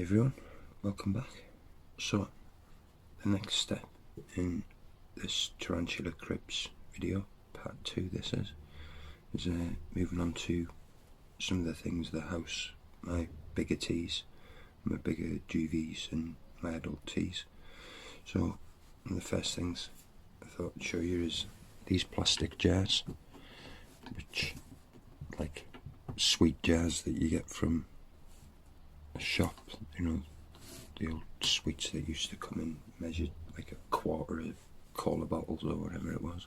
everyone, welcome back. So, the next step in this tarantula cribs video, part 2 this is moving on to some of the things of the house, my bigger teas, my bigger juvies and my adult teas. So, one of the first things I thought I'd show you is these plastic jars, which like sweet jars that you get from a shop, you know, the old sweets that used to come in measured like a quarter of cola bottles or whatever it was.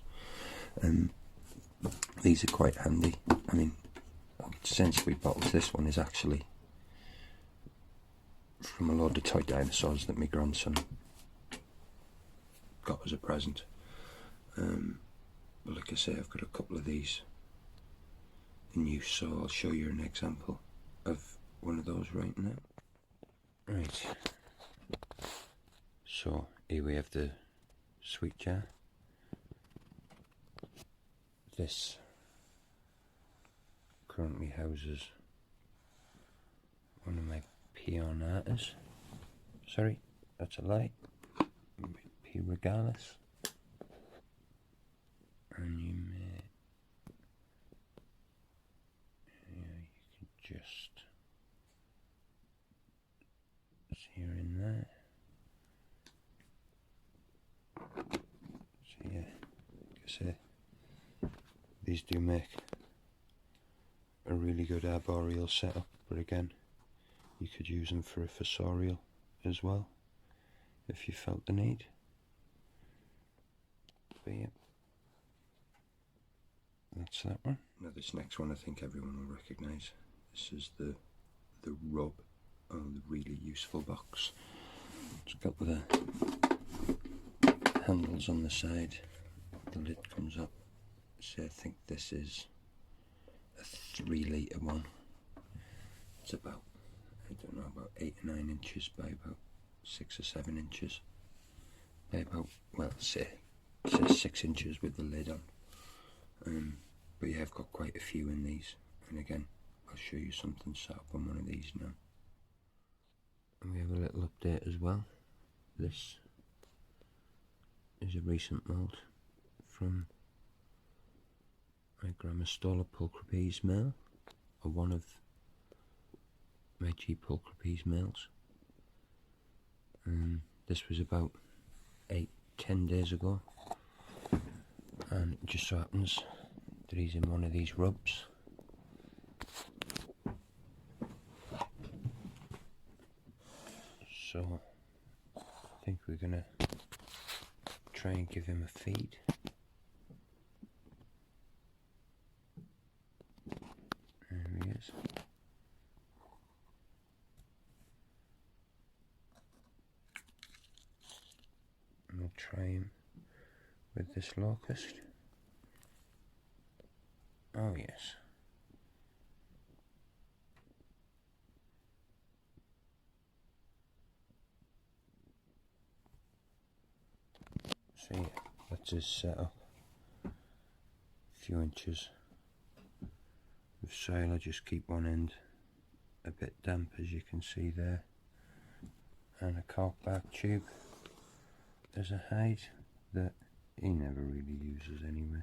These are quite handy. I mean, send sweet bottles. This one is actually from a load of toy dinosaurs that my grandson got as a present. But like I say, I've got a couple of these in use, so I'll show you an example of one of those right now. Right, so here we have the sweet jar. This currently houses one of my peonatas. Sorry, that's a lie. P regalis. And you may, you can just see her in there. So yeah, like I say, these do make a really good arboreal setup, but again, you could use them for a fossorial as well, if you felt the need. But yeah, that's that one. Now this next one I think everyone will recognise. This is the rub, or the really useful box. It's got the handles on the side, the lid comes up. So I think this is a 3 litre one. It's about, I don't know, about 8 or 9 inches by about 6 or 7 inches. By about, well, say 6 inches with the lid on. But yeah, I've got quite a few in these, and again, I'll show you something set up on one of these now. And we have a little update as well. This is a recent mould from my grandma stole a pulchripes male, or one of my G pulchripes males. This was about 8-10 days ago, and it just so happens that he's in one of these rubs. So I think we're gonna try and give him a feed. There he is. And we'll try him with this locust. Oh yes. So yeah, that's his setup. A few inches of soil. I just keep one end a bit damp, as you can see there, and a cork bark tube as a hide that he never really uses anyway.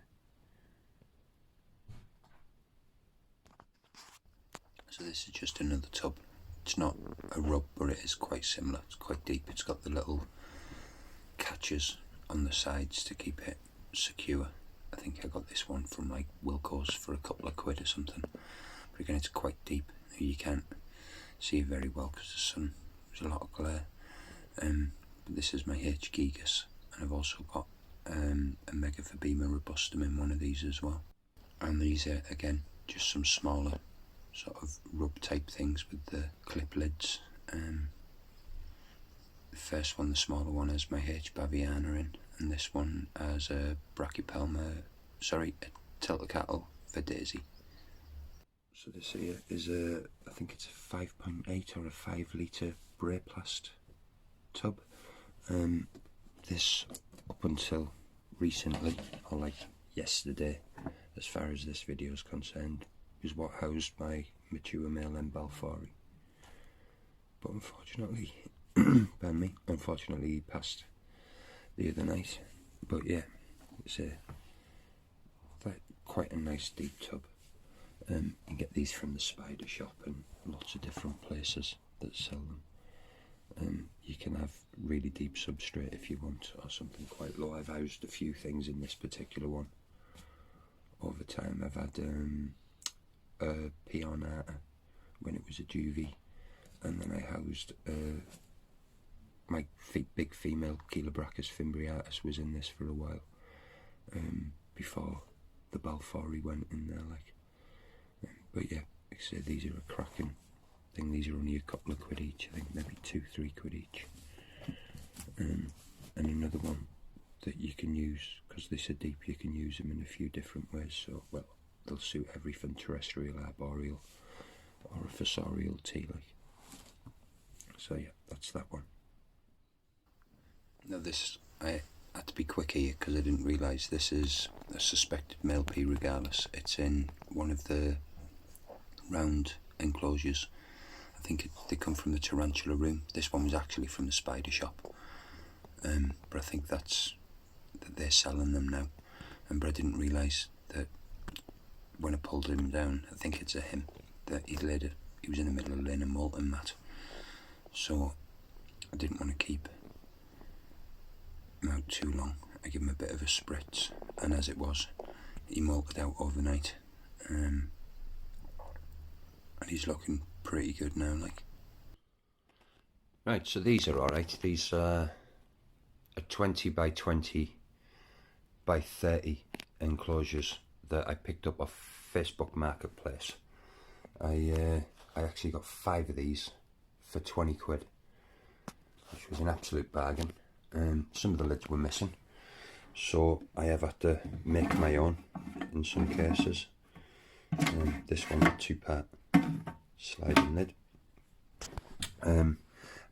So this is just another tub. It's not a rub, but it is quite similar. It's quite deep. It's got the little catches on the sides to keep it secure. I think I got this one from like Wilko's for a couple of quid or something. But again, it's quite deep. You can't see it very well because the sun, there's a lot of glare. But this is my H. gigas, and I've also got a Megaphobema robustum in one of these as well. And these are again just some smaller sort of rub type things with the clip lids. The first one, the smaller one, has my H. baviana in, and this one has a Brachypelma, sorry, a Tiltacatl verdesi. So this here is a, I think it's a 5.8 or a 5 litre Brayplast tub. This, up until recently, or like yesterday, as far as this video is concerned, is what housed my mature male M. balfouri. but unfortunately, pardon me, unfortunately he passed the other night. But yeah, it's quite a nice deep tub. You get these from the Spider shop and lots of different places that sell them. You can have really deep substrate if you want, or something quite low. I've housed a few things in this particular one over time. I've had a Pionata when it was a juvie, and then I housed my big female Chelobrachus fimbriatus was in this for a while, before the Balfouri went in there, like. But yeah, like I say, these are a cracking thing. These are only a couple of quid each, I think maybe 2-3 quid each. And another one that you can use, because these are deep, you can use them in a few different ways. So, well, they'll suit everything: terrestrial, arboreal, or a fossorial tea, like. So yeah, that's that one. Now this, I had to be quick here because I didn't realise this is a suspected male P. regalis. It's in one of the round enclosures. I think they come from the tarantula room. This one was actually from the Spider shop, but I think that they're selling them now. But I didn't realise that when I pulled him down, I think it's a him, that he was in the middle of laying a molten mat. So I didn't want to keep him out too long. I give him a bit of a spritz, and as it was, he molted out overnight. And he's looking pretty good now, like. Right, so these are alright. These are a 20 by 20 by 30 enclosures that I picked up off Facebook Marketplace. I actually got 5 of these for 20 quid, which was an absolute bargain. Some of the lids were missing, so I have had to make my own in some cases. This one's a 2-part sliding lid. I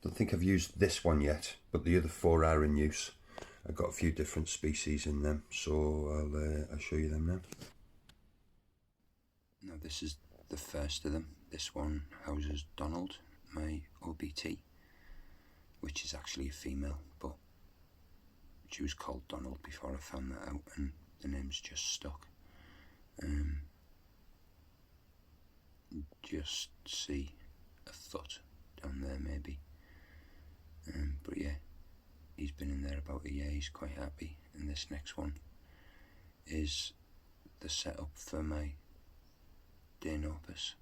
don't think I've used this one yet, but the other 4 are in use. I've got a few different species in them, so I'll show you them now. Now this is the first of them. This one houses Donald, my OBT, which is actually a female, but she was called Donald before I found that out, and the name's just stuck. Just see a foot down there maybe, but yeah, he's been in there about a year. He's quite happy. And this next one is the setup for my Deinopus,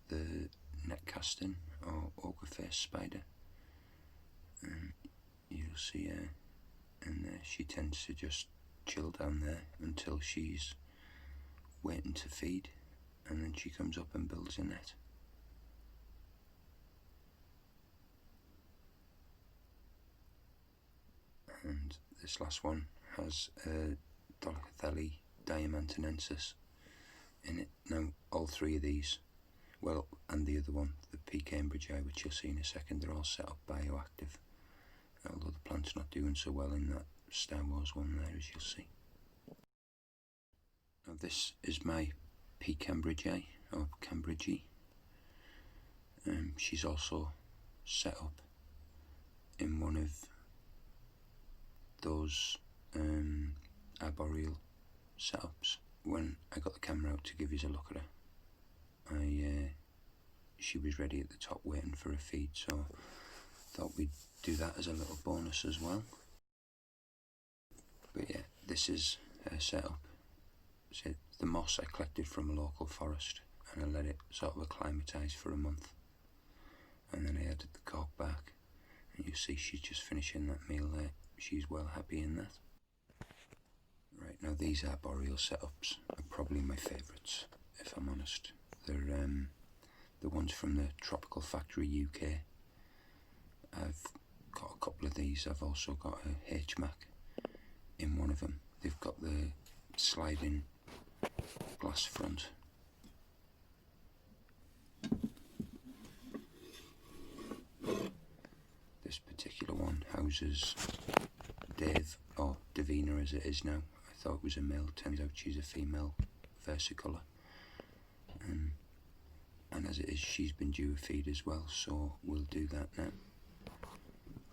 the neck casting or ogre face spider. You'll see her, and she tends to just chill down there until she's waiting to feed, and then she comes up and builds a net. And this last one has a Dolichothelli diamantinensis in it. Now all 3 of these, well, and the other one, the P. cambridgei, which you'll see in a second, they're all set up bioactive, although the plant's not doing so well in that Star Wars one there, as you'll see. Now this is my P. cambridgei, or cambridgei. She's also set up in one of those arboreal setups. When I got the camera out to give you a look at her, she was ready at the top waiting for a feed, so thought we'd do that as a little bonus as well. But yeah, this is her setup. So the moss I collected from a local forest, and I let it sort of acclimatise for a month, and then I added the cork back, and you see she's just finishing that meal there. She's well happy in that. Right, now these arboreal setups are probably my favourites, if I'm honest. They're the ones from the Tropical Factory UK. I've got a couple of these. I've also got a HMAC in one of them. They've got the sliding glass front. This particular one houses Dave, or Davina as it is now. I thought it was a male, turns out she's a female versicolor. And as it is, she's been due a feed as well, so we'll do that now.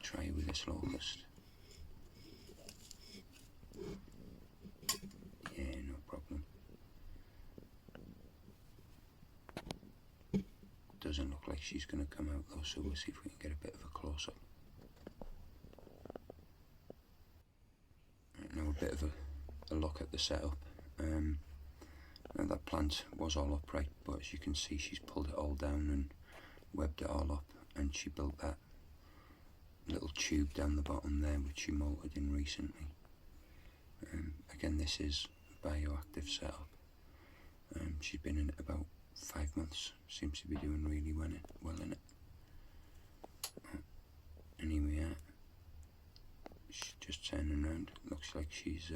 Try it with this locust. Yeah, no problem. Doesn't look like she's going to come out though, so we'll see if we can get a bit of a close-up. Now a bit of a look at the setup. Now that plant was all upright, but as you can see, she's pulled it all down and webbed it all up, and she built that little tube down the bottom there, which she molted in recently. Again, this is a bioactive setup. She's been in it about 5 months. Seems to be doing really well in it. Anyway, she's just turning around. Looks like she's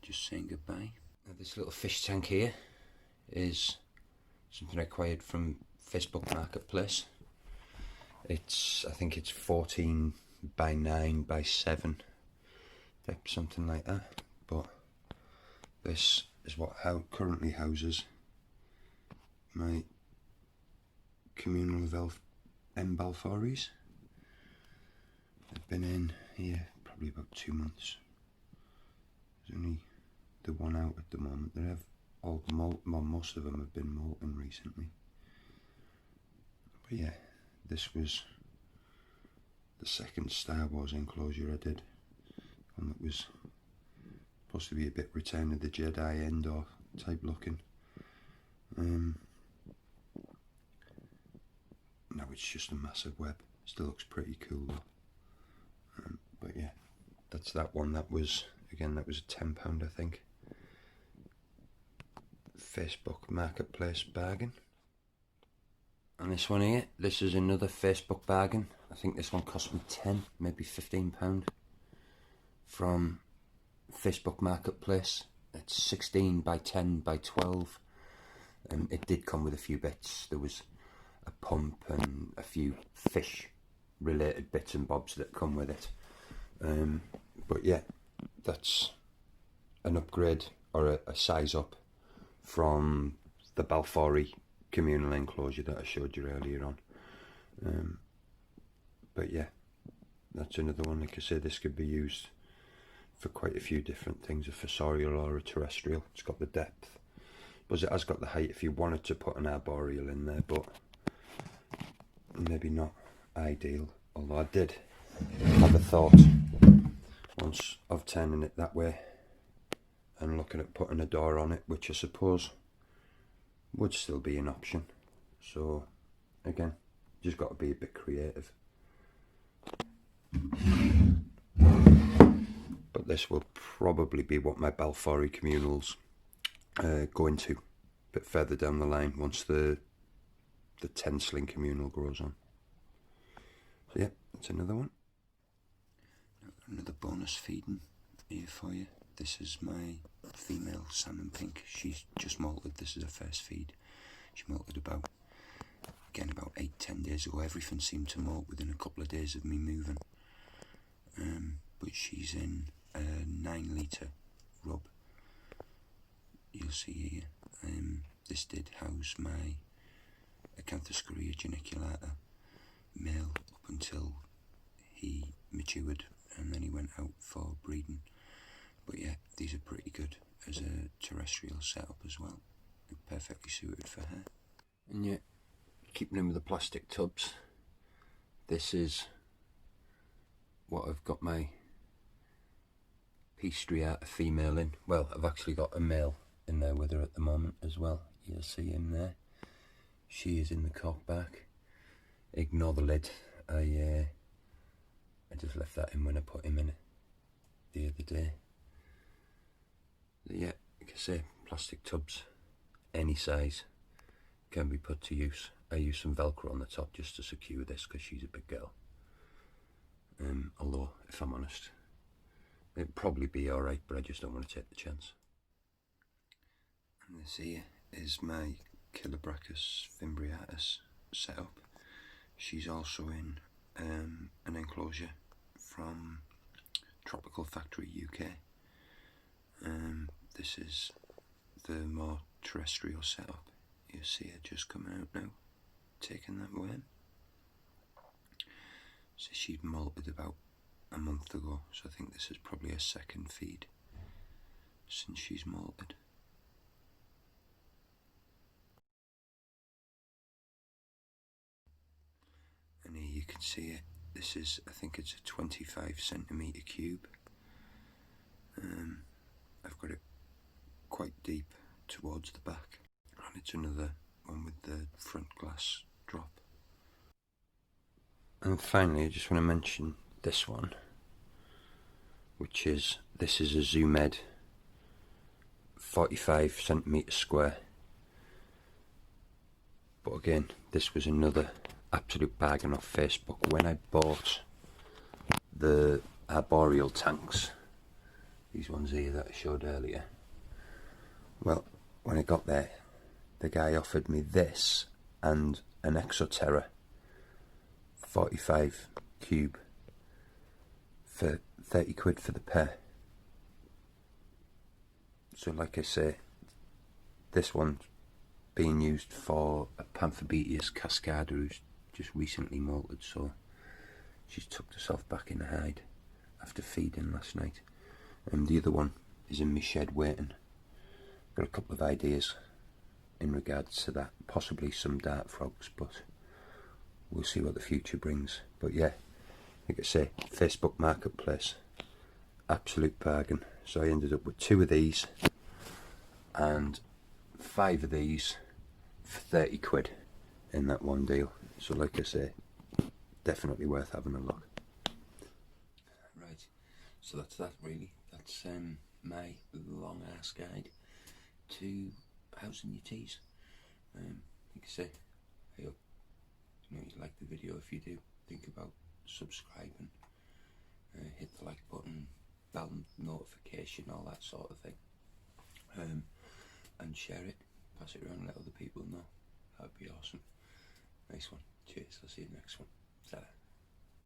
just saying goodbye. Now, this little fish tank here is something I acquired from Facebook Marketplace. I think it's 14 by 9 by 7, something like that. But this is what currently houses my communal M. balforis. I've been in here probably about 2 months. There's only the one out at the moment. They have all most of them have been molten recently. But yeah, this was the second Star Wars enclosure I did. One that was supposed to be a bit Return of the Jedi Endor type looking. Now it's just a massive web. Still looks pretty cool though. But yeah, that's that one. That was a £10 I think. Facebook Marketplace bargain. And this one here, this is another Facebook bargain. I think this one cost me 10, maybe £15 from Facebook Marketplace. It's 16 by 10 by 12. It did come with a few bits. There was a pump and a few fish related bits and bobs that come with it. But yeah, that's an upgrade or a size up from the Balfouri communal enclosure that I showed you earlier on. But yeah, that's another one. Like I say, this could be used for quite a few different things, a fossorial or a terrestrial. It's got the depth, but it has got the height if you wanted to put an arboreal in there, but maybe not ideal. Although I did have a thought once of turning it that way and looking at putting a door on it, which I suppose would still be an option. So again, just got to be a bit creative. But this will probably be what my Balfouri communals go into a bit further down the line once the 10 sling communal grows on. So yeah, that's another one. Another bonus feeding here for you. This is my female salmon pink. She's just molted. This is her first feed. She molted about 8-10 days ago. Everything seemed to molt within a couple of days of me moving. But she's in a 9 litre rub. You'll see here. This did house my Acanthoscoria geniculata male up until he matured, and then he went out for breeding. But yeah, these are pretty good as a terrestrial setup as well. They're perfectly suited for her. And yeah, keeping in with the plastic tubs, this is what I've got my Pt2 female in. Well, I've actually got a male in there with her at the moment as well. You'll see him there. She is in the cork back. Ignore the lid. I just left that in when I put him in the other day. But yeah, like I say, plastic tubs, any size, can be put to use. I use some Velcro on the top just to secure this because she's a big girl. Although, if I'm honest, it'd probably be alright, but I just don't want to take the chance. And this here is my Chilobrachus fimbriatus setup. She's also in an enclosure from Tropical Factory UK. This is the more terrestrial setup you see her just coming out now, taking that worm. So she'd molted about a month ago, so I think this is probably a second feed since she's molted. And here you can see it. This is, I think it's a 25 centimetre cube. I've got it quite deep towards the back, and it's another one with the front glass drop. And finally, I just want to mention this one, which is, this is a Zoomed 45 centimetre square. But again, this was another absolute bargain off Facebook. When I bought the arboreal tanks, these ones here that I showed earlier, well, when I got there, the guy offered me this and an Exoterra 45 cube for 30 quid for the pair. So like I say, this one's being used for a Pamphobeteus cascada who's just recently molted, so she's tucked herself back in the hide after feeding last night. And the other one is in my shed waiting. Got a couple of ideas in regards to that, possibly some dart frogs, but we'll see what the future brings. But yeah, like I say, Facebook Marketplace, absolute bargain. So I ended up with 2 of these and 5 of these for 30 quid in that one deal. So like I say, definitely worth having a look. Right, so that's that really. That's my long ass guide to housing your teas. Like I say, I hope you like the video. If you do, think about subscribing, hit the like button, bell notification, all that sort of thing, and share it, pass it around, let other people know. That'd be awesome. Nice one. Cheers. I'll see you next one. Ta-ra.